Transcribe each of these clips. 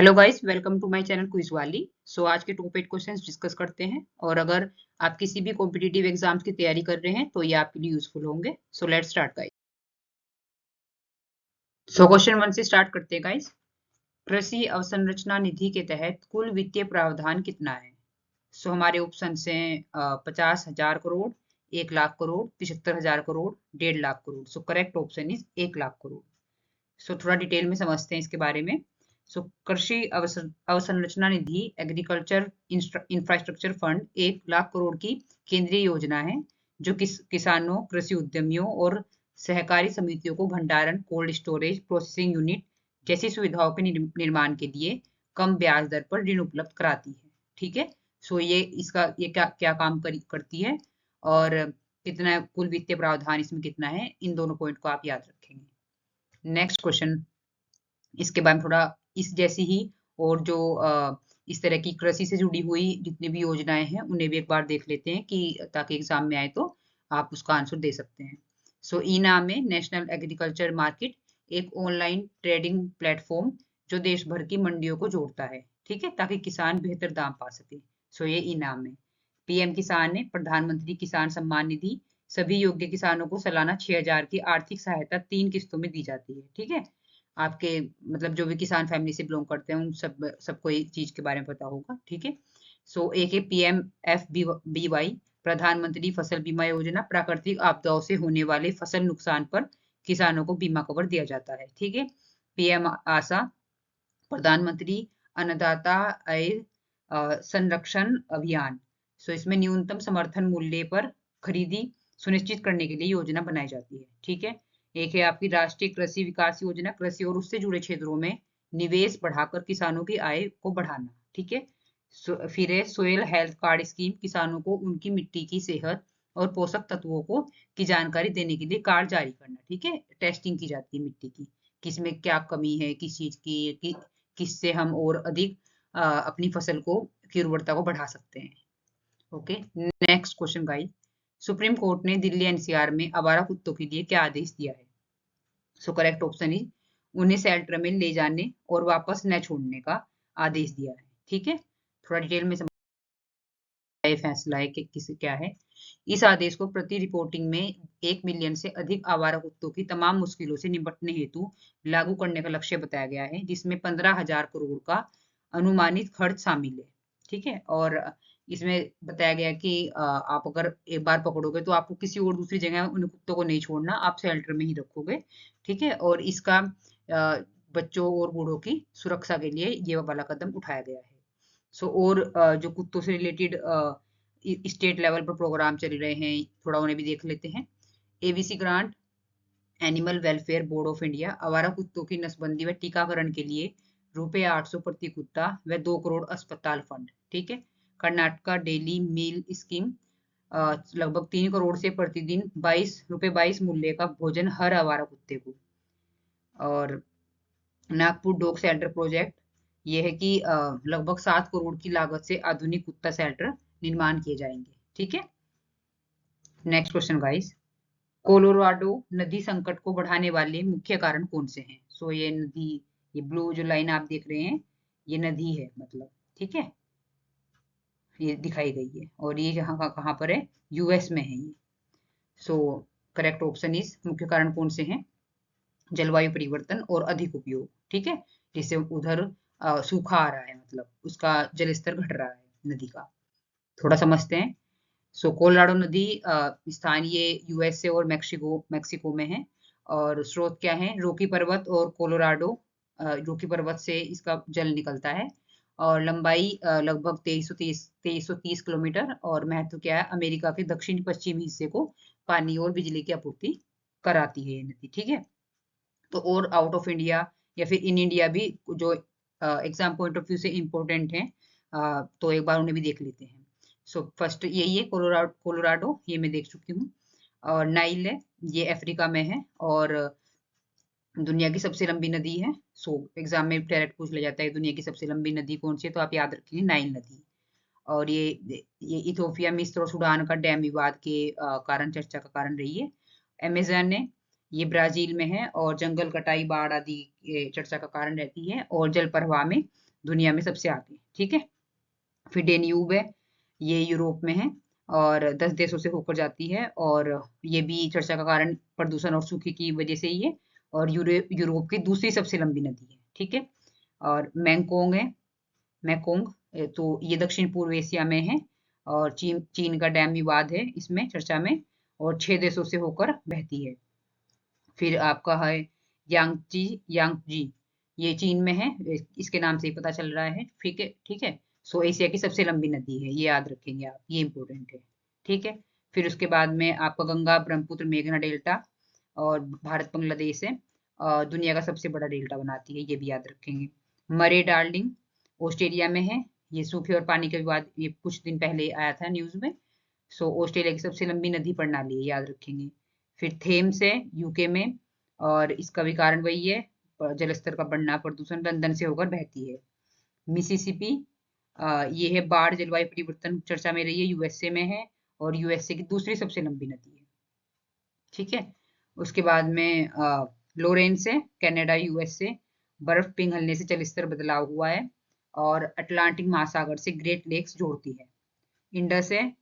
Hello guys, welcome to my channel quiz वाली। आज के टॉप 8 क्वेश्चंस डिस्कस करते हैं और अगर आप किसी भी कॉम्पिटिटिव एग्जाम्स की तैयारी कर रहे हैं तो ये आपके लिए यूजफुल होंगे। Let's start guys. क्वेश्चन 1 से स्टार्ट करते हैं गाइस। कृषि अवसंरचना निधि के तहत कुल वित्तीय प्रावधान कितना है? हमारे ऑप्शन हैं 50,000 crore, 1 lakh crore, 75,000 crore, 1.5 lakh crore. Correct option is 1 lakh crore. थोड़ा डिटेल में समझते हैं इसके बारे में। कृषि अवसंरचना निधि agriculture infrastructure fund 1 lakh crore की केंद्रीय योजना है जो किसानों, कृषि उद्यमियों और सहकारी समितियों को भंडारण, कोल्ड स्टोरेज, प्रोसेसिंग यूनिट जैसी सुविधाओं के निर्माण के लिए कम ब्याज दर पर ऋण उपलब्ध कराती है। ठीक है। ये क्या क्या काम करती है और कितना कुल वित्तीय प्रावधान इसमें कितना है, इन दोनों पॉइंट को आप याद रखेंगे। नेक्स्ट क्वेश्चन, इसके बाद थोड़ा इस जैसी ही और जो इस तरह की कृषि से जुड़ी हुई जितनी भी योजनाएं हैं उन्हें भी एक बार देख लेते हैं कि ताकि एग्जाम में आए तो आप उसका आंसर दे सकते हैं। ई नाम है नेशनल एग्रीकल्चर मार्केट, एक ऑनलाइन ट्रेडिंग प्लेटफॉर्म जो देश भर की मंडियों को जोड़ता है। ठीक है, ताकि किसान बेहतर दाम पा सके। ये ई नाम है। पीएम किसान है प्रधानमंत्री किसान सम्मान निधि, सभी योग्य किसानों को सालाना 6,000 की आर्थिक सहायता 3 किस्तों में दी जाती है। ठीक है, आपके मतलब जो भी किसान फैमिली से बिलोंग करते हैं उन सबको ये चीज के बारे में पता होगा। ठीक है। एक है PMFBY, प्रधानमंत्री फसल बीमा योजना, प्राकृतिक आपदाओं से होने वाले फसल नुकसान पर किसानों को बीमा कवर दिया जाता है। ठीक है। PM आशा, प्रधानमंत्री अन्नदाता आय संरक्षण अभियान। इसमें न्यूनतम समर्थन मूल्य पर खरीदी सुनिश्चित करने के लिए योजना बनाई जाती है। ठीक है। एक है आपकी राष्ट्रीय कृषि विकास योजना, कृषि और उससे जुड़े क्षेत्रों में निवेश बढ़ाकर किसानों की आय को बढ़ाना। ठीक है। फिर है सोयल हेल्थ कार्ड स्कीम, किसानों को उनकी मिट्टी की सेहत और पोषक तत्वों को की जानकारी देने के लिए कार्ड जारी करना। ठीक है, टेस्टिंग की जाती है मिट्टी की, किसमें क्या कमी है, किस चीज की, किससे हम और अधिक अपनी फसल को की उर्वरता को बढ़ा सकते हैं। Okay, next question guys. Supreme court ने दिल्ली एनसीआर में आवारा कुत्तों के लिए क्या आदेश दिया है? करेक्ट ऑप्शन इज उन्हें शेल्टर में ले जाने और वापस न छोड़ने का आदेश दिया है। ठीक है, थोड़ा डिटेल में फैसला है कि किस क्या है। इस आदेश को प्रति रिपोर्टिंग में 1 मिलियन से अधिक आवारा कुत्तों की तमाम मुश्किलों से निपटने हेतु लागू करने का लक्ष्य बताया गया है, जिसमें 15,000 करोड़ का अनुमानित खर्च शामिल है। ठीक है, और इसमें बताया गया कि आप अगर एक बार पकड़ोगे तो आपको किसी और दूसरी जगह उन कुत्तों को नहीं छोड़ना, आप शेल्टर में ही रखोगे। ठीक है, और इसका बच्चों और बूढ़ों की सुरक्षा के लिए ये वाला कदम उठाया गया है। और जो कुत्तों से रिलेटेड स्टेट लेवल पर प्रोग्राम चल रहे हैं, थोड़ा उन्हें भी देख लेते हैं। ABC grant, animal welfare board of India, आवारा कुत्तों की नसबंदी व टीकाकरण के लिए ₹800 प्रति कुत्ता व 2 करोड़ अस्पताल फंड। ठीक है। कर्नाटका डेली मील स्कीम, लगभग 3 करोड़ से प्रतिदिन ₹22 मूल्य का भोजन हर आवारा कुत्ते को। और नागपुर डॉग शेल्टर प्रोजेक्ट, ये है कि लगभग 7 करोड़ की लागत से आधुनिक कुत्ता शेल्टर निर्माण किए जाएंगे। ठीक है। Next question guys. कोलोराडो नदी संकट को बढ़ाने वाले मुख्य कारण कौन से हैं? ये नदी, ये ब्लू जो लाइन आप देख रहे हैं, ये नदी है मतलब। ठीक है, ये दिखाई गई है और ये कहाँ पर है? यूएस में है ये। करेक्ट ऑप्शन इज मुख्य कारण कौन से हैं? जलवायु परिवर्तन और अधिक उपयोग। ठीक है, जिससे उधर सूखा आ रहा है, मतलब उसका जल स्तर घट रहा है नदी का। थोड़ा समझते हैं। कोलोराडो नदी स्थानीय यूएसए और मैक्सिको में है। और स्रोत क्या है? रॉकी पर्वत और कोलोराडो रॉकी पर्वत से इसका जल निकलता है। और लंबाई लगभग 2330 किलोमीटर। और महत्व क्या है? अमेरिका के दक्षिण पश्चिमी हिस्से को पानी और बिजली की आपूर्ति कराती है ये नदी। ठीक है, तो और आउट ऑफ इंडिया या फिर इन इंडिया भी जो एग्जाम पॉइंट ऑफ व्यू से इम्पोर्टेंट है, तो एक बार उन्हें भी देख लेते हैं। फर्स्ट यही है कोलोराडो, ये मैं देख चुकी हूँ। और नाइल है, ये अफ्रीका में है और दुनिया की सबसे लंबी नदी है। एग्जाम में डायरेक्ट पूछ लिया जाता है दुनिया की सबसे लंबी नदी कौन सी है, तो आप याद रखिए नाइल नदी। और ये इथोपिया, मिस्र और सूडान का डैम विवाद के कारण चर्चा का कारण रही है। अमेज़न है, ये ब्राजील में है और जंगल कटाई, बाढ़ आदि चर्चा का कारण रहती है। और जल प्रवाह में दुनिया में सबसे आगे, ठीक है। फिर डेन्यूब है, ये यूरोप में है और 10 देशों से होकर जाती है, और ये भी चर्चा का कारण प्रदूषण और सूखे की वजह से ही है, और यूरोप की दूसरी सबसे लंबी नदी है, ठीक है। और मैंगकोंग है, मैकोंग, तो ये दक्षिण पूर्व एशिया में है, और चीन चीन का डैम विवाद है इसमें चर्चा में, और 6 देशों से होकर बहती है। फिर आपका है यांगची, यांगजी, ये चीन में है, इसके नाम से ही पता चल रहा है, ठीक है, ठीक है। सो एशिया की सबसे लंबी नदी है, ये याद रखेंगे आप, ये इंपॉर्टेंट है, ठीक है। फिर उसके बाद में आपका गंगा ब्रह्मपुत्र मेघना डेल्टा, और भारत बांग्लादेश है, दुनिया का सबसे बड़ा डेल्टा बनाती है, ये भी याद रखेंगे। मरे डार्लिंग ऑस्ट्रेलिया में है, ये सूखे और पानी का विवाद ये कुछ दिन पहले आया था न्यूज में। सो ऑस्ट्रेलिया की सबसे लंबी नदी प्रणाली है, याद रखेंगे। फिर थेम्स है यूके में, और इसका भी कारण वही है, जलस्तर का बढ़ना, प्रदूषण, लंदन से होकर बहती है। मिसिसिपी, ये है बाढ़ जलवायु परिवर्तन चर्चा में रही है, यूएसए में है, और यूएसए की दूसरी सबसे लंबी नदी है, ठीक है। उसके बाद में लोरेंस है, कनाडा यूएसए, बर्फ पिघलने से जलस्तर बदलाव हुआ है, और अटलांटिक महासागर से ग्रेट लेक्स जोड़ती है। इंडस है,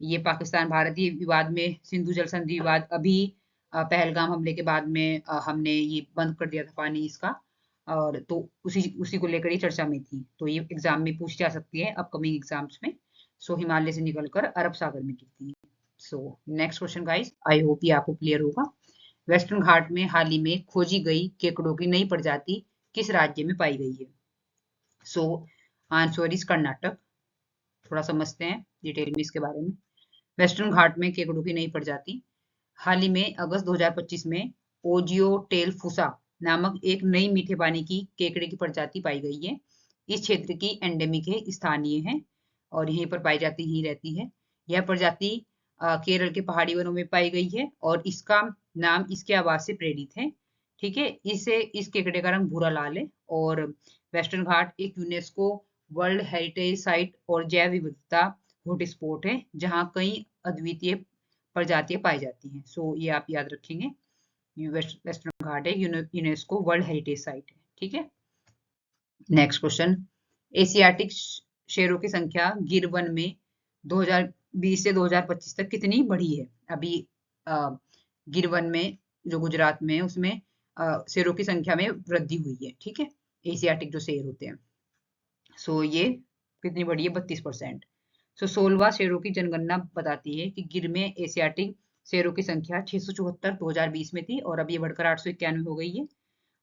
ये पाकिस्तान भारत, ये विवाद में सिंधु जल संधि विवाद, अभी पहलगाम हमले के बाद में हमने ये बंद कर दिया था पानी इसका, और तो उसी उसी को लेकर ही चर्चा में थी, तो ये एग्जाम में पूछ जा सकती है अपकमिंग एग्जाम्स में। सो हिमालय से निकलकर अरब सागर में गिरती है। So next question guys, I hope ये आपको क्लियर होगा। वेस्टर्न घाट में हाल ही में खोजी गई केकड़ों की नई प्रजाति किस राज्य में पाई गई है? So answer is Karnataka. थोड़ा समझते हैं डिटेल में इसके बारे में। वेस्टर्न घाट में केकड़ों की नई प्रजाति हाल ही में अगस्त 2025 में ओजियोटेलफुसा नामक एक नई मीठे पानी की केकड़े की प्रजाति पाई गई है। इस क्षेत्र की एंडेमिक है, स्थानीय है, और यहीं पर पाई जाती ही रहती है। यह प्रजाति केरल के पहाड़ी वनों में पाई गई है, और इसका नाम इसके आवाज से प्रेरित है, ठीक है। इस केकड़े का रंग भूरा लाल है, और वेस्टर्न घाट एक यूनेस्को वर्ल्ड हेरिटेज साइट और जैव विविधता हॉटस्पॉट है, जहां कई अद्वितीय प्रजातियां पाई जाती हैं। सो ये आप याद रखेंगे, वेस्टर्न घाट है यूनेस्को वर्ल्ड हेरिटेज साइट है, ठीक है। नेक्स्ट क्वेश्चन, एशियाटिक शेरों की संख्या गिर वन में 2020 से 2025 तक कितनी बढ़ी है? अभी गिर वन में जो गुजरात में है उसमें शेरों की संख्या में वृद्धि हुई है, ठीक है, एशियाटिक जो शेर होते हैं। सो ये कितनी बढ़ी है? 32%। सो 16वां शेरों की जनगणना बताती है कि गिर में एशियाटिक शेरों की संख्या 674 2020 में थी, और अब ये बढ़कर 891 हो गई है,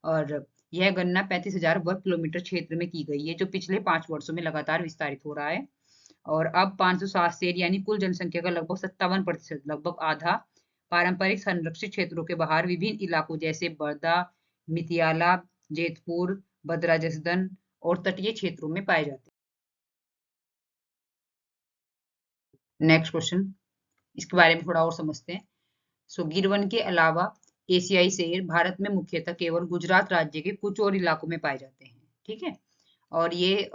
और यह गणना 35,000 वर्ग किलोमीटर क्षेत्र में की गई है, जो पिछले 5 वर्षों में लगातार विस्तारित हो रहा है। और अब 507 शेर यानी कुल जनसंख्या का लगभग 57%, लगभग आधा, पारंपरिक संरक्षित क्षेत्रों के बाहर विभिन्न इलाकों जैसे बर्दा, मितियाला, जेतपुर, बद्रा जसदन और तटीय क्षेत्रों में पाए जाते हैं। नेक्स्ट क्वेश्चन, इसके बारे में थोड़ा और समझते हैं। सो गिरवन के अलावा एशियाई शेर भारत में मुख्यतः केवल गुजरात राज्य के कुछ और इलाकों में पाए जाते हैं, ठीक है। और ये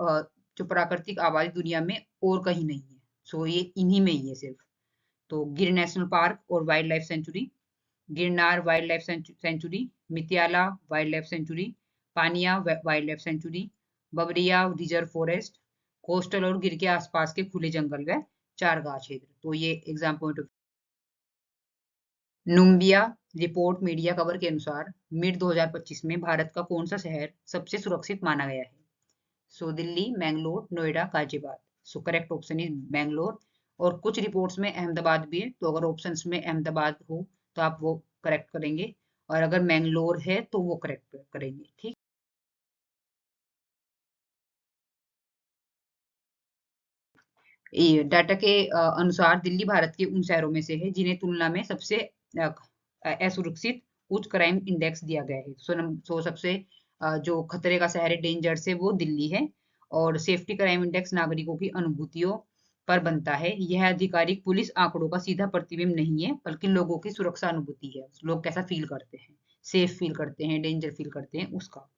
जो प्राकृतिक आबादी दुनिया में और कहीं नहीं है, सो ये इन्हीं में ही है सिर्फ। तो गिर नेशनल पार्क और wildlife sanctuary, Girnar wildlife sanctuary, Mitiyala wildlife sanctuary, Paniya wildlife sanctuary, Babariya reserve forest, coastal और गिर के आसपास के खुले जंगल व चारगाह क्षेत्र। तो ये exam point of Numbeo report media cover के अनुसार मिड 2025 में भारत का कौन सा शहर सबसे सुरक्षित माना गया है? So Delhi, Mangalore, Noida, Ghaziabad. So correct option is Mangalore. और कुछ रिपोर्ट्स में अहमदाबाद भी है, तो अगर ऑप्शंस में अहमदाबाद हो तो आप वो करेक्ट करेंगे, और अगर मैंगलोर है तो वो करेक्ट करेंगे, ठीक। डाटा के अनुसार दिल्ली भारत के उन शहरों में से है जिन्हें तुलना में सबसे असुरक्षित उच्च क्राइम इंडेक्स दिया गया है। सो सबसे जो खतरे का शहर है, डेंजर से, वो दिल्ली है। और सेफ्टी क्राइम इंडेक्स नागरिकों की अनुभूतियों पर बनता है। यह आधिकारिक पुलिस आंकड़ों का सीधा प्रतिबिंब नहीं है, बल्कि लोगों की सुरक्षा अनुभूति है, लोग कैसा फील करते हैं, सेफ फील करते हैं, डेंजर फील करते हैं, उसका।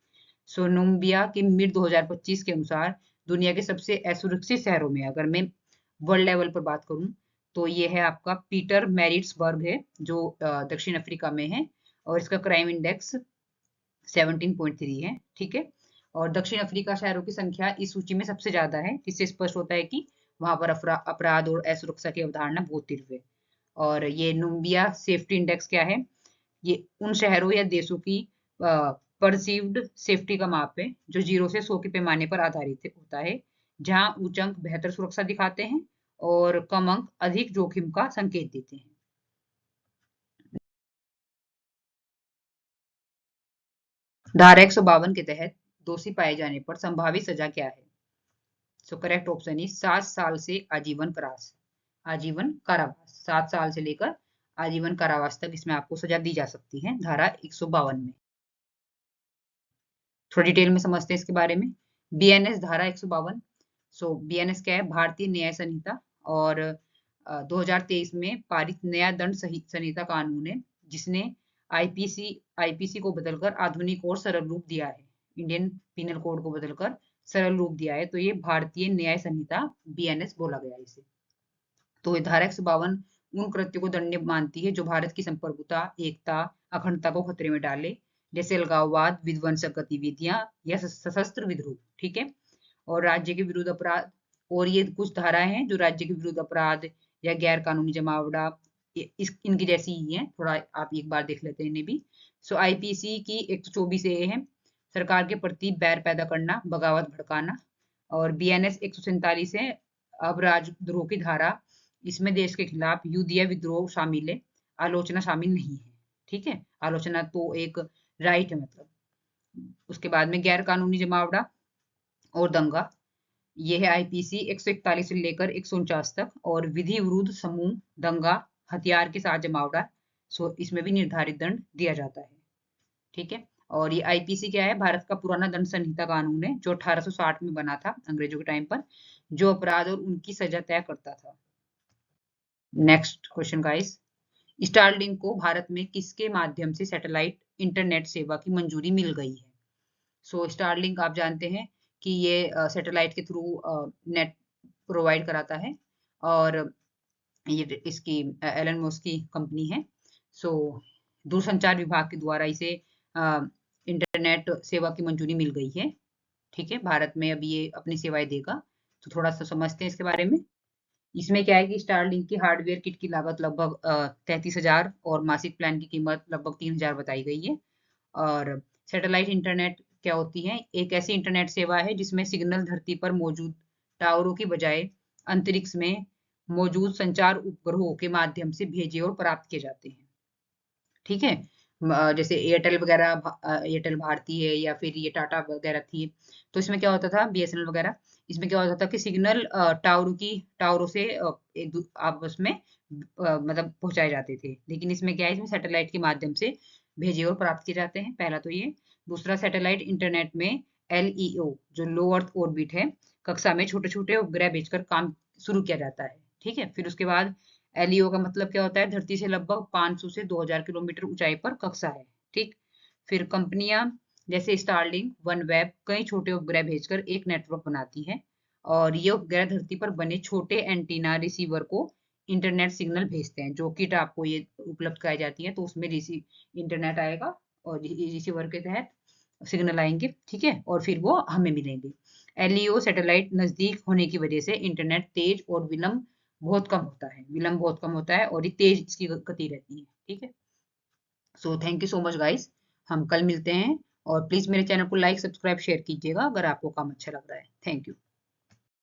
सो नुम्बिया के मिड 2025 के अनुसार दुनिया के सबसे असुरक्षित शहरों में अगर मैं वर्ल्ड लेवल पर बात करूं तो ये है आपका पीटर मैरिट्सबर्ग है, जो दक्षिण अफ्रीका में है, और इसका क्राइम इंडेक्स 17.3 है, ठीक है। और दक्षिण अफ्रीका शहरों की संख्या इस सूची में सबसे ज्यादा है, जिससे स्पष्ट होता है कि वहां पर अपराध और असुरक्षा की अवधारणा बहुत तीव्र है। और ये नुम्बिया सेफ्टी इंडेक्स क्या है? ये उन शहरों या देशों की परसीव्ड सेफ्टी का माप है जो 0 से 100 के पैमाने पर आधारित होता है, जहां उच्च अंक बेहतर सुरक्षा दिखाते हैं और कम अंक अधिक जोखिम का संकेत देते हैं। धारा 152 के तहत दोषी पाए जाने पर संभावित सजा क्या है? सो करेक्ट ऑप्शन इज 7 साल से आजीवन कारावास। 7 साल से लेकर आजीवन कारावास तक इसमें आपको सजा दी जा सकती है धारा 152 में। थोड़ा डिटेल में समझते हैं इसके बारे में। बीएनएस धारा 152। सो बीएनएस क्या है? भारतीय न्याय संहिता। और 2023 में पारित नया दंड संहिता कानून है, जिसने आईपीसी को बदलकर आधुनिक और सरल रूप दिया है। इंडियन पिनल कोड को बदलकर सरल रूप दिया है, तो ये भारतीय न्याय संहिता बीएनएस बोला गया है इसे। तो धारा 152 उन कृत्यों को दंडनीय मानती है जो भारत की संप्रभुता, एकता, अखंडता को खतरे में डाले, जैसे अलगाववाद, विध्वंसक गतिविधियां या सशस्त्र विद्रोह। ठीक है। और राज्य के विरुद्ध अपराध, और ये कुछ धाराएं हैं जो राज्य के विरुद्ध अपराध या गैर कानूनी जमावड़ा इनकी जैसी ही है। थोड़ा आप एक बार देख लेते हैं इन्हें भी। सो आईपीसी की 124 ए है सरकार के प्रति बैर पैदा करना, बगावत भड़काना। और बीएनएस 147 है अब राजद्रोह की धारा, इसमें देश के खिलाफ युद्ध या विद्रोह शामिल है, आलोचना शामिल नहीं है। ठीक है, आलोचना तो एक राइट है मतलब। उसके बाद में गैर कानूनी जमावड़ा और दंगा, ये है आईपीसी 141 से लेकर 149 तक। और विधि विरुद्ध समूह, दंगा, हथियार के साथ जमावड़ा, सो इसमें भी निर्धारित दंड दिया जाता है। ठीक है। और ये आईपीसी क्या है? भारत का पुराना दंड संहिता कानून है जो 1860 में बना था अंग्रेजों के टाइम पर, जो अपराध और उनकी सजा तय करता था। नेक्स्ट क्वेश्चन गाइस, स्टारलिंक को भारत में किसके माध्यम से सैटेलाइट इंटरनेट सेवा की मंजूरी मिल गई है? सो स्टारलिंक आप जानते हैं कि ये सैटेलाइट के थ्रू नेट प्रोवाइड कराता है, और ये इसकी एलन मस्क की कंपनी है। सो दूरसंचार विभाग के द्वारा इसे इंटरनेट सेवा की मंजूरी मिल गई है। ठीक है, भारत में अभी ये अपनी सेवाएं देगा। तो थोड़ा सा समझते हैं इसके बारे में। इसमें क्या है कि स्टारलिंक की हार्डवेयर किट की लागत लगभग 33,000 और मासिक प्लान की कीमत लगभग 3,000 बताई गई है। और सैटेलाइट इंटरनेट क्या होती है? एक ऐसी इंटरनेट सेवा है जिसमें सिग्नल धरती पर मौजूद टावरों की बजाय अंतरिक्ष में मौजूद संचार उपग्रहों के माध्यम से भेजे और प्राप्त किए जाते हैं। ठीक है। जैसे एयरटेल वगैरह, एयरटेल भारती है या फिर ये टाटा वगैरह थी, तो इसमें क्या होता था, बीएसएनएल वगैरह, इसमें क्या होता था कि सिग्नल टावरों से आपस में मतलब पहुंचाए जाते थे। लेकिन इसमें क्या है, इसमें सैटेलाइट के माध्यम से भेजे और प्राप्त किए जाते हैं। पहला तो ये। दूसरा, सैटेलाइट इंटरनेट में एलईओ जो लो अर्थ ऑर्बिट है, कक्षा में छोटे छोटे उपग्रह भेजकर काम शुरू किया जाता है। ठीक है। फिर उसके बाद एलईओ का मतलब क्या होता है? धरती से लगभग 500 से 2000 किलोमीटर ऊंचाई पर कक्षा है। ठीक। फिर कंपनियां जैसे स्टारलिंक, वनवेब कई छोटे उपग्रह भेजकर एक नेटवर्क बनाती है, और ये उपग्रह धरती पर बने छोटे एंटीना रिसीवर को इंटरनेट सिग्नल भेजते हैं, जो किट आपको ये उपलब्ध कराई जाती है। तो उसमें इंटरनेट आएगा और रिसीवर के तहत सिग्नल आएंगे। ठीक है, और फिर वो हमें मिलेंगे। एलईओ सैटेलाइट नजदीक होने की वजह से इंटरनेट तेज और विलंब बहुत कम होता है और ये तेज इसकी गति रहती है। ठीक है। So thank you so much guys, हम कल मिलते हैं। और प्लीज मेरे चैनल को लाइक, सब्सक्राइब, शेयर कीजिएगा अगर आपको काम अच्छा लग रहा है। Thank you.